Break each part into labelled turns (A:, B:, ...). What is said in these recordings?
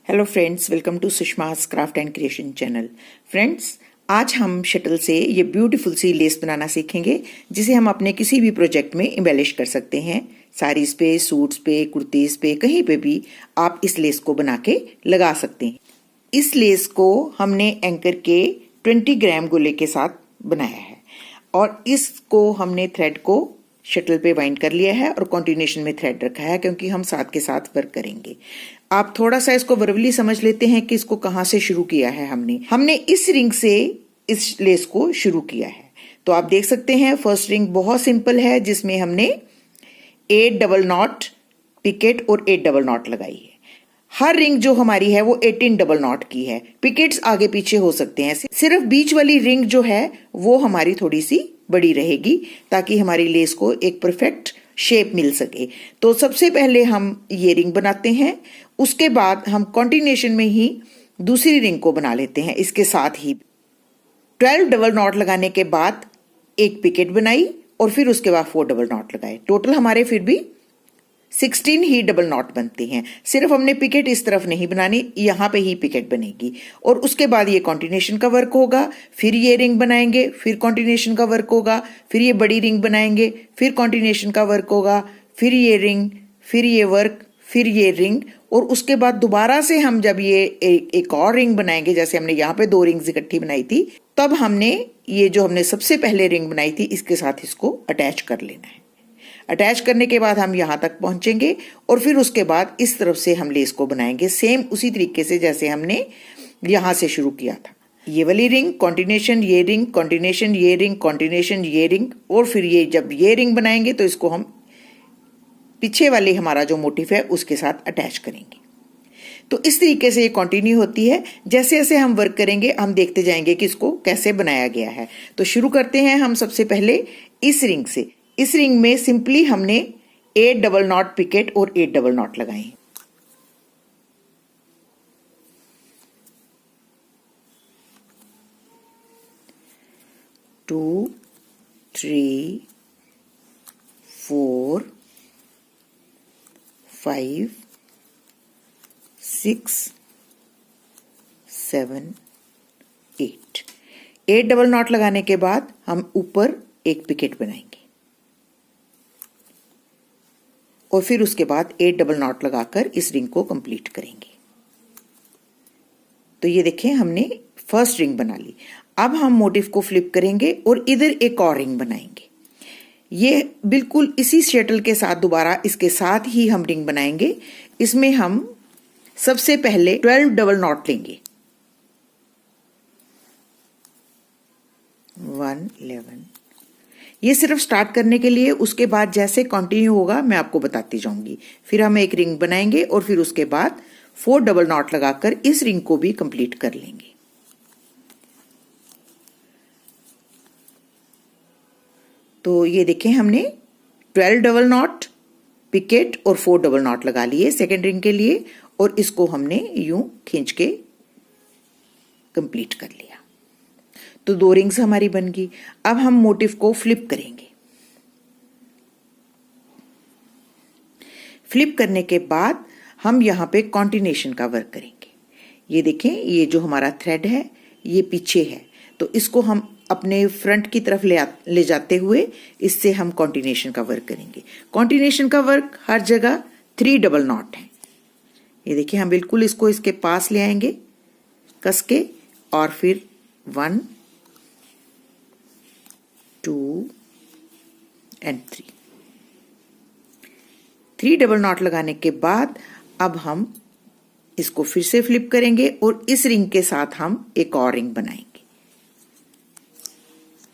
A: Hello friends, welcome to Sushma's craft and creation channel. Friends, आज हम shuttle से ये ब्यूटीफुल सी लेस बनाना सीखेंगे जिसे हम अपने किसी भी प्रोजेक्ट में इम्बेलिश कर सकते हैं। साड़ीज पे, सूट्स पे, कुर्तीज पे, कहीं पे भी आप इस लेस को बना के लगा सकते हैं। इस लेस को हमने एंकर के 20 ग्राम गोले के साथ बनाया है और इसको हमने थ्रेड को शटल पे वाइंड कर लिया है और कंटिन्यूएशन में थ्रेड रखा है क्योंकि हम साथ के साथ वर्क करेंगे। आप थोड़ा सा इसको वर्बली समझ लेते हैं कि इसको कहाँ से शुरू किया है। हमने इस रिंग से इस लेस को शुरू किया है। तो आप देख सकते हैं फर्स्ट रिंग बहुत सिंपल है जिसमें हमने 8 डबल नॉट पिकेट और 8 डबल नॉट लगाई है। हर रिंग जो हमारी है वो 18 डबल नॉट की है। पिकेट्स आगे पीछे हो सकते हैं, सिर्फ बीच वाली रिंग जो है वो हमारी थोड़ी सी बड़ी रहेगी ताकि हमारी लेस को एक परफेक्ट शेप मिल सके। तो सबसे पहले हम ये रिंग बनाते हैं, उसके बाद हम कंटिन्यूएशन में ही दूसरी रिंग को बना लेते हैं। इसके साथ ही 12 डबल नॉट लगाने के बाद एक पिकेट बनाई और फिर उसके बाद 4 डबल नॉट लगाए। टोटल हमारे फिर भी 16 ही डबल नॉट बनते हैं। सिर्फ हमने पिकेट इस तरफ नहीं बनानी, यहाँ पे ही पिकेट बनेगी और उसके बाद ये कंटिन्यूएशन का वर्क होगा। फिर ये रिंग बनाएंगे, फिर कंटिन्यूएशन का वर्क होगा, फिर ये बड़ी रिंग बनाएंगे, फिर कंटिन्यूएशन का वर्क होगा, फिर ये रिंग, फिर ये वर्क, फिर ये रिंग और उसके बाद दोबारा से हम जब ये एक और रिंग बनाएंगे, जैसे हमने यहाँ पे 2 रिंग्स इकट्ठी बनाई थी, तब हमने ये जो हमने सबसे पहले रिंग बनाई थी इसके साथ इसको अटैच कर लेना है। अटैच करने के बाद हम यहाँ तक पहुंचेंगे और फिर उसके बाद इस तरफ से हम लेस को बनाएंगे सेम उसी तरीके से जैसे हमने यहाँ से शुरू किया था। ये वाली रिंग, कंटिन्यूएशन, ये रिंग, कंटिन्यूएशन, ये रिंग, कंटिन्यूएशन, ये रिंग और फिर ये जब ये रिंग बनाएंगे तो इसको हम पीछे वाले हमारा जो मोटिव है उसके साथ अटैच करेंगे। तो इस तरीके से ये कंटिन्यू होती है। जैसे जैसे हम वर्क करेंगे हम देखते जाएंगे कि इसको कैसे बनाया गया है। तो शुरू करते हैं हम सबसे पहले इस रिंग से। इस रिंग में सिंपली हमने 8 डबल नॉट पिकेट और 8 डबल नॉट लगाए। टू, 3, 4, 5, 6, 7, 8। 8 डबल नॉट लगाने के बाद हम ऊपर एक पिकेट बनाएंगे और फिर उसके बाद 8 डबल नॉट लगाकर इस रिंग को कंप्लीट करेंगे। तो ये देखें हमने फर्स्ट रिंग बना ली। अब हम मोटिव को फ्लिप करेंगे और इधर एक और रिंग बनाएंगे। ये बिल्कुल इसी शटल के साथ दोबारा इसके साथ ही हम रिंग बनाएंगे। इसमें हम सबसे पहले 12 डबल नॉट लेंगे। 1, 11। ये सिर्फ स्टार्ट करने के लिए, उसके बाद जैसे कंटिन्यू होगा मैं आपको बताती जाऊंगी। फिर हम एक रिंग बनाएंगे और फिर उसके बाद 4 डबल नॉट लगाकर इस रिंग को भी कंप्लीट कर लेंगे। तो ये देखें हमने 12 डबल नॉट पिकेट और 4 डबल नॉट लगा लिए सेकेंड रिंग के लिए और इसको हमने यूं खींच के कंप्लीट कर लिया। तो 2 रिंग्स हमारी बन गई। अब हम मोटिव को फ्लिप करेंगे। फ्लिप करने के बाद हम यहाँ पे कंटिन्यूएशन का वर्क करेंगे। ये देखें, ये जो हमारा थ्रेड है ये पीछे है, तो इसको हम अपने फ्रंट की तरफ ले जाते हुए इससे हम कंटिन्यूएशन का वर्क करेंगे। कंटिन्यूएशन का वर्क हर जगह 3 डबल नॉट है। ये देखिए हम बिल्कुल इसको इसके पास ले आएंगे कस के और फिर 1, 2 and 3 डबल नॉट लगाने के बाद अब हम इसको फिर से फ्लिप करेंगे और इस रिंग के साथ हम एक और रिंग बनाएंगे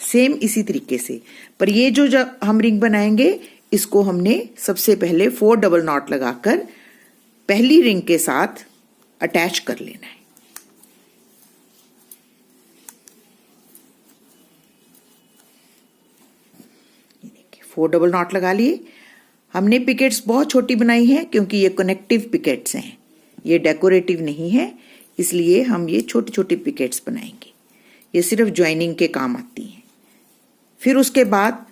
A: सेम इसी तरीके से। पर ये जो जब हम रिंग बनाएंगे इसको हमने सबसे पहले 4 डबल नॉट लगाकर पहली रिंग के साथ अटैच कर लेना है। ये देखिए 4 डबल नॉट लगा लिए। हमने पिकेट्स बहुत छोटी बनाई हैं क्योंकि ये कनेक्टिव पिकेट्स हैं, ये डेकोरेटिव नहीं है, इसलिए हम ये छोटी छोटी पिकेट्स बनाएंगे। ये सिर्फ ज्वाइनिंग के काम आती हैं। फिर उसके बाद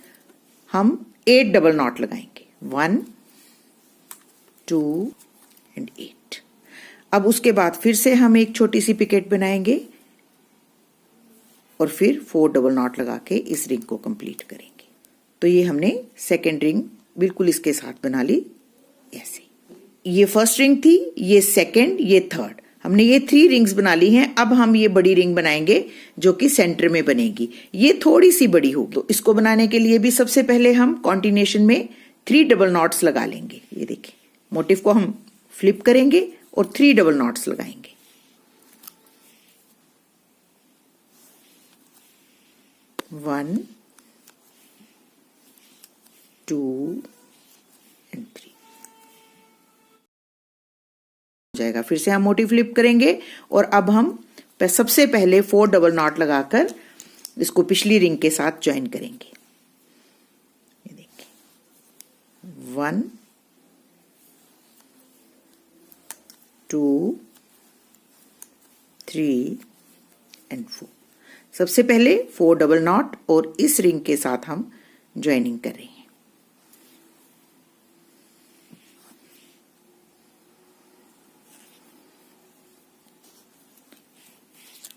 A: हम 8 डबल नॉट लगाएंगे। 1, 2 and 8। अब उसके बाद फिर से हम एक छोटी सी पिकेट बनाएंगे और फिर 4 डबल नॉट लगा के इस रिंग को कंप्लीट करेंगे। तो ये हमने सेकेंड रिंग बिल्कुल इसके साथ बना ली ऐसे। ये फर्स्ट रिंग थी, ये सेकेंड, ये थर्ड, हमने ये 3 रिंग्स बना ली हैं। अब हम ये बड़ी रिंग बनाएंगे जो कि सेंटर में बनेगी। ये थोड़ी सी बड़ी होगी, तो इसको बनाने के लिए भी सबसे पहले हम कॉन्टिनेशन में 3 डबल नॉट्स लगा लेंगे। ये देखिए, मोटिव को हम फ्लिप करेंगे और 3 डबल नॉट्स लगाएंगे। 1 2 एंड 3 जाएगा। फिर से हम मोटिव फ्लिप करेंगे और अब हम सबसे पहले 4 डबल नॉट लगाकर इसको पिछली रिंग के साथ ज्वाइन करेंगे। ये देखिए, 1 2 3 एंड 4। सबसे पहले 4 डबल नॉट और इस रिंग के साथ हम ज्वाइनिंग कर रहे हैं।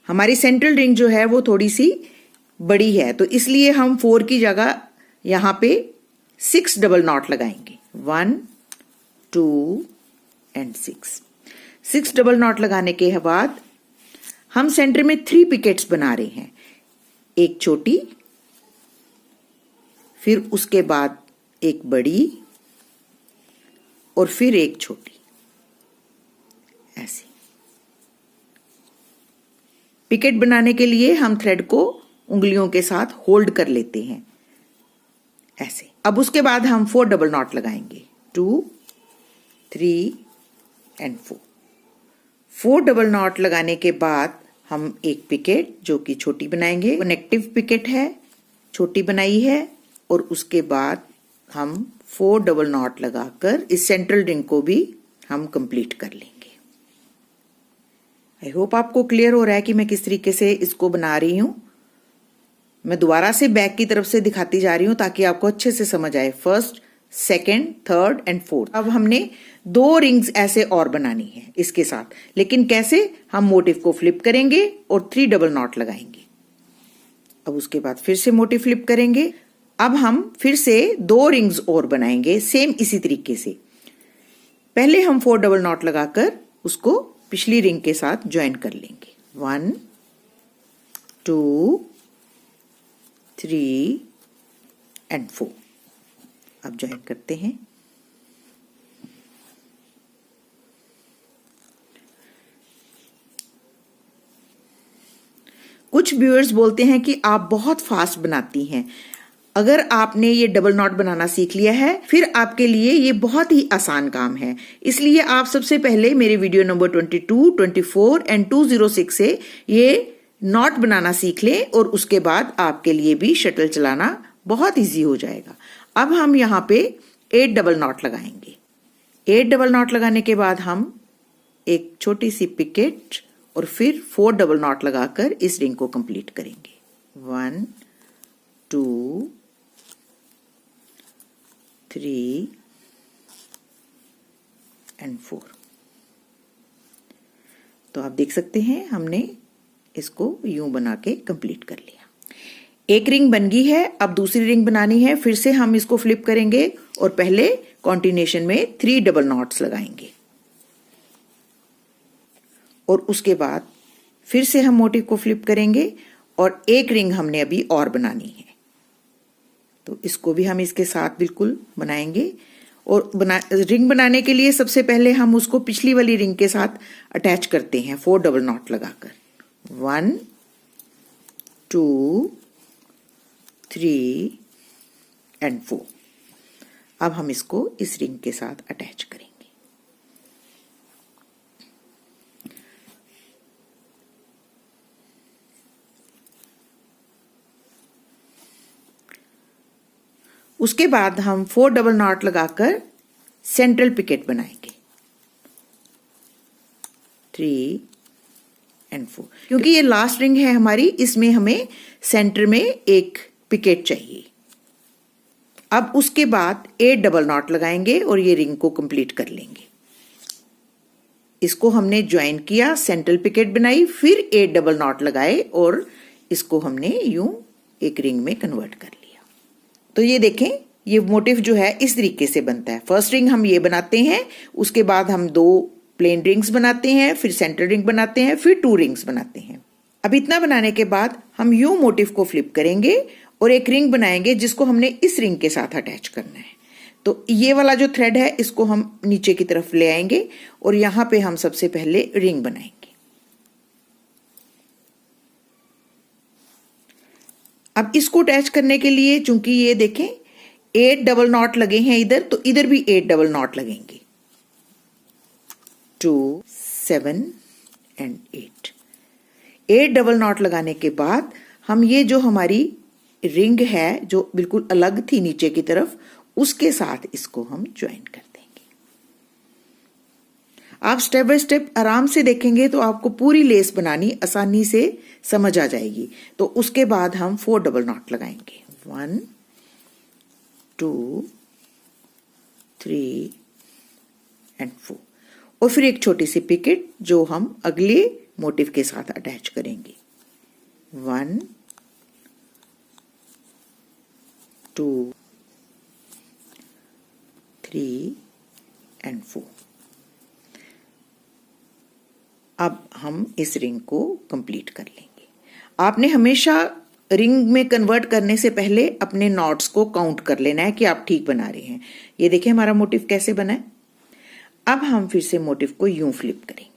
A: हमारी सेंट्रल रिंग जो है वो थोड़ी सी बड़ी है, तो इसलिए हम 4 की जगह यहां पे 6 डबल नॉट लगाएंगे। 1 2 एंड 6 डबल नॉट लगाने के बाद हम सेंटर में 3 पिकेट्स बना रहे हैं। एक छोटी, फिर उसके बाद एक बड़ी और फिर एक छोटी, ऐसी। पिकेट बनाने के लिए हम थ्रेड को उंगलियों के साथ होल्ड कर लेते हैं ऐसे। अब उसके बाद हम 4 डबल नॉट लगाएंगे। 2 3 एंड 4 डबल नॉट लगाने के बाद हम एक पिकेट जो कि छोटी बनाएंगे, कनेक्टिव पिकेट है, छोटी बनाई है, और उसके बाद हम 4 डबल नॉट लगाकर इस सेंट्रल रिंग को भी हम कंप्लीट कर लेंगे। आई होप आपको क्लियर हो रहा है कि मैं किस तरीके से इसको बना रही हूं। मैं दोबारा से बैक की तरफ से दिखाती जा रही हूं ताकि आपको अच्छे से समझ आए। First, second, third and fourth. अब हमने 2 रिंग्स ऐसे और बनानी है इसके साथ, लेकिन कैसे? हम मोटिव को फ्लिप करेंगे और 3 डबल नॉट लगाएंगे। अब उसके बाद फिर से मोटिव फ्लिप करेंगे। अब हम फिर से 2 रिंग्स और बनाएंगे सेम इसी तरीके से। पहले हम 4 डबल नॉट लगाकर उसको पिछली रिंग के साथ ज्वाइन कर लेंगे। 1 2 3 एंड 4। अब ज्वाइन करते हैं। कुछ व्यूअर्स बोलते हैं कि आप बहुत फास्ट बनाती हैं। अगर आपने ये डबल नॉट बनाना सीख लिया है, फिर आपके लिए ये बहुत ही आसान काम है। इसलिए आप सबसे पहले मेरे वीडियो नंबर 22, 24 एंड 206 से ये नॉट बनाना सीख लें और उसके बाद आपके लिए भी शटल चलाना बहुत इजी हो जाएगा। अब हम यहाँ पे 8 डबल नॉट लगाएंगे। 8 डबल नॉट लगाने के बाद हम एक छोटी सी पिकेट और फिर 4 डबल नॉट लगाकर इस रिंग को कंप्लीट करेंगे। 1 2 3 एंड 4। तो आप देख सकते हैं हमने इसको यूं बना के कंप्लीट कर लिया। एक रिंग बन गई है। अब दूसरी रिंग बनानी है। फिर से हम इसको फ्लिप करेंगे और पहले कॉन्टिनेशन में 3 डबल नॉट्स लगाएंगे और उसके बाद फिर से हम मोटिव को फ्लिप करेंगे और एक रिंग हमने अभी और बनानी है, तो इसको भी हम इसके साथ बिल्कुल बनाएंगे। और रिंग बनाने के लिए सबसे पहले हम उसको पिछली वाली रिंग के साथ अटैच करते हैं 4 डबल नॉट लगाकर। 1 2 3 एंड 4। अब हम इसको इस रिंग के साथ अटैच करेंगे। उसके बाद हम 4 डबल नॉट लगाकर सेंट्रल पिकेट बनाएंगे। 3 एंड 4। क्योंकि ये लास्ट रिंग है हमारी, इसमें हमें सेंटर में एक पिकेट चाहिए। अब उसके बाद 8 डबल नॉट लगाएंगे और ये रिंग को कंप्लीट कर लेंगे। इसको हमने ज्वाइन किया, सेंट्रल पिकेट बनाई, फिर 8 डबल नॉट लगाए और इसको हमने यूं एक रिंग में कन्वर्ट कर लिया। तो ये देखें, ये मोटिव जो है इस तरीके से बनता है। फर्स्ट रिंग हम ये बनाते हैं, उसके बाद हम 2 प्लेन रिंग्स बनाते हैं, फिर सेंटर रिंग बनाते हैं, फिर 2 रिंग्स बनाते हैं। अब इतना बनाने के बाद हम यूं मोटिव को फ्लिप करेंगे और एक रिंग बनाएंगे जिसको हमने इस रिंग के साथ अटैच करना है। तो ये वाला जो थ्रेड है इसको हम नीचे की तरफ ले आएंगे और यहां पे हम सबसे पहले रिंग बनाएंगे। अब इसको अटैच करने के लिए, चूंकि ये देखें 8 डबल नॉट लगे हैं इधर, तो इधर भी 8 डबल नॉट लगेंगे। 2, 7 एंड 8 डबल नॉट लगाने के बाद हम ये जो हमारी रिंग है जो बिल्कुल अलग थी नीचे की तरफ, उसके साथ इसको हम ज्वाइन कर देंगे। आप स्टेप बाय स्टेप आराम से देखेंगे तो आपको पूरी लेस बनानी आसानी से समझ आ जाएगी। तो उसके बाद हम 4 डबल नॉट लगाएंगे। 1, 2, 3 एंड 4 और फिर एक छोटी सी पिकेट जो हम अगले मोटिव के साथ अटैच करेंगे। 1, 2, 3 एंड 4। अब हम इस रिंग को कंप्लीट कर लेंगे। आपने हमेशा रिंग में कन्वर्ट करने से पहले अपने नॉट्स को काउंट कर लेना है कि आप ठीक बना रहे हैं। ये देखिए हमारा मोटिव कैसे बना है। अब हम फिर से मोटिव को यूं फ्लिप करेंगे।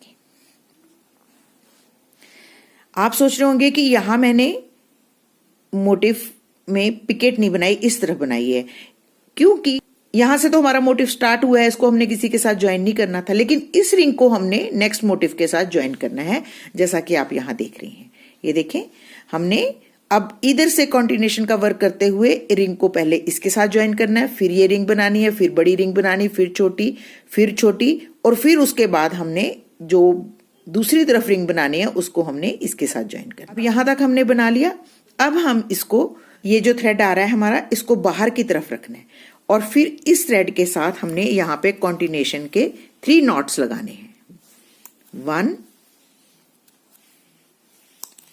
A: आप सोच रहे होंगे कि यहां मैंने मोटिव में पिकेट नहीं बनाई, इस तरह बनाई है, क्योंकि यहां से तो हमारा मोटिव स्टार्ट हुआ है, इसको हमने किसी के साथ ज्वाइन नहीं करना था, लेकिन इस रिंग को हमने नेक्स्ट मोटिव के साथ ज्वाइन करना है, जैसा कि आप यहां देख रहे हैं। ये देखें, हमने अब इधर से कॉन्टिन्यूएशन का वर्क करते हुए रिंग को पहले इसके साथ ज्वाइन करना है, फिर ये रिंग बनानी है, फिर बड़ी रिंग बनानी, फिर छोटी और फिर उसके बाद हमने जो दूसरी तरफ रिंग बनानी है उसको हमने इसके साथ ज्वाइन करना। अब यहां तक हमने बना लिया। अब हम इसको, ये जो थ्रेड आ रहा है हमारा, इसको बाहर की तरफ रखना है और फिर इस थ्रेड के साथ हमने यहां पे कॉन्टिन्यूएशन के 3 नॉट्स लगाने हैं। 1,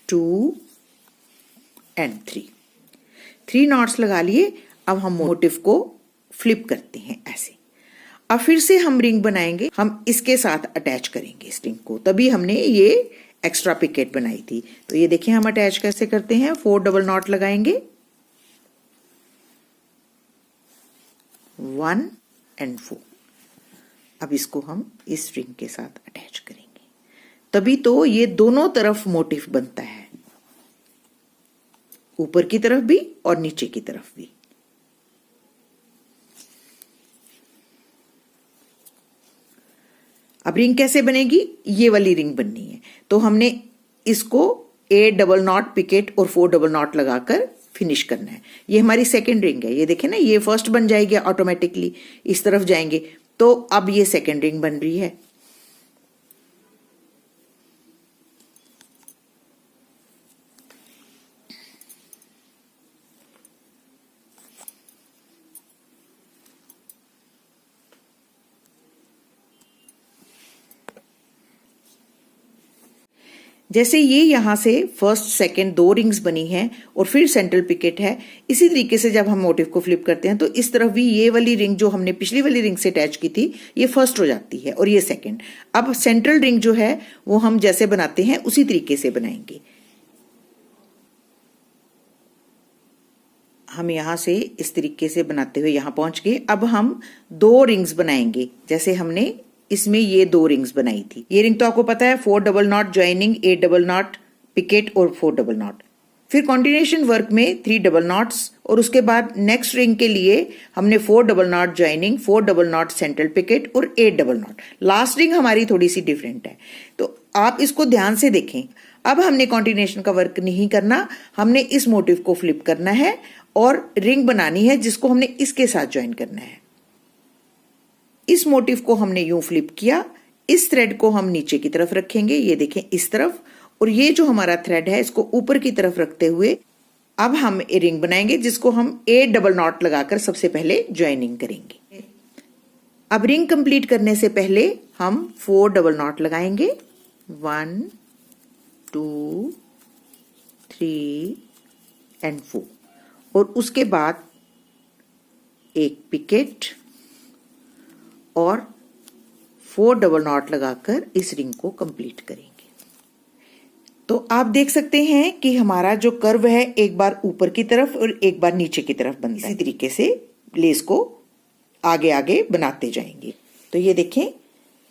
A: 2 एंड 3 नॉट्स लगा लिए। अब हम मोटिव को फ्लिप करते हैं ऐसे। अब फिर से हम रिंग बनाएंगे, हम इसके साथ अटैच करेंगे इस रिंग को, तभी हमने ये एक्स्ट्रा पिकेट बनाई थी। तो ये देखिए हम अटैच कैसे करते हैं। 4 डबल नॉट लगाएंगे, 1 एंड 4। अब इसको हम इस रिंग के साथ अटैच करेंगे, तभी तो ये दोनों तरफ मोटिव बनता है, ऊपर की तरफ भी और नीचे की तरफ भी। अब रिंग कैसे बनेगी, ये वाली रिंग बननी है, तो हमने इसको 8 डबल नॉट पिकेट और 4 डबल नॉट लगाकर फिनिश करना है। ये हमारी सेकेंड रिंग है। ये देखें ना, ये फर्स्ट बन जाएगी ऑटोमेटिकली, इस तरफ जाएंगे तो अब ये सेकेंड रिंग बन रही है। जैसे ये यहां से फर्स्ट सेकंड 2 रिंग्स बनी हैं और फिर सेंट्रल पिकेट है, इसी तरीके से जब हम मोटिव को फ्लिप करते हैं तो इस तरफ भी ये वाली रिंग जो हमने पिछली वाली रिंग से अटैच की थी, ये फर्स्ट हो जाती है और ये सेकंड। अब सेंट्रल रिंग जो है वो हम जैसे बनाते हैं उसी तरीके से बनाएंगे। हम यहां से इस तरीके से बनाते हुए यहां पहुंच गए। अब हम 2 रिंग्स बनाएंगे, जैसे हमने इसमें ये 2 रिंग्स बनाई थी। ये रिंग तो आपको पता है, 4 double knot joining, 8 double knot picket और 4 डबल नॉट। फिर कॉन्टिन्यूएशन वर्क में 3 डबल नॉट्स और उसके बाद नेक्स्ट रिंग के लिए हमने 4 double knot joining, 4 double knot central picket और 8 डबल नॉट। लास्ट रिंग हमारी थोड़ी सी डिफरेंट है, तो आप इसको ध्यान से देखें। अब हमने कॉन्टिन्यूएशन का वर्क नहीं करना, हमने इस मोटिव को फ्लिप करना है और रिंग बनानी है जिसको हमने इसके साथ ज्वाइन करना है। इस मोटिव को हमने यूं फ्लिप किया, इस थ्रेड को हम नीचे की तरफ रखेंगे, ये देखें इस तरफ, और ये जो हमारा थ्रेड है इसको ऊपर की तरफ रखते हुए अब हम ए रिंग बनाएंगे जिसको हम 8 डबल नॉट लगाकर सबसे पहले ज्वाइनिंग करेंगे। अब रिंग कंप्लीट करने से पहले हम 4 डबल नॉट लगाएंगे। 1 2 3 एंड 4 और उसके बाद एक पिकेट और 4 डबल नॉट लगाकर इस रिंग को कंप्लीट करेंगे। तो आप देख सकते हैं कि हमारा जो कर्व है एक बार ऊपर की तरफ और एक बार नीचे की तरफ बनता है। इसी तरीके से लेस को आगे आगे बनाते जाएंगे। तो ये देखें,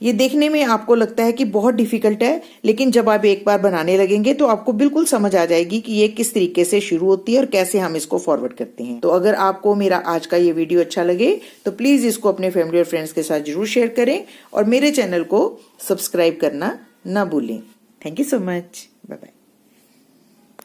A: ये देखने में आपको लगता है कि बहुत डिफिकल्ट है, लेकिन जब आप एक बार बनाने लगेंगे तो आपको बिल्कुल समझ आ जाएगी कि ये किस तरीके से शुरू होती है और कैसे हम इसको फॉरवर्ड करते हैं। तो अगर आपको मेरा आज का ये वीडियो अच्छा लगे तो प्लीज इसको अपने फैमिली और फ्रेंड्स के साथ जरूर शेयर करें और मेरे चैनल को सब्सक्राइब करना ना भूलें। Thank you so much. Bye bye.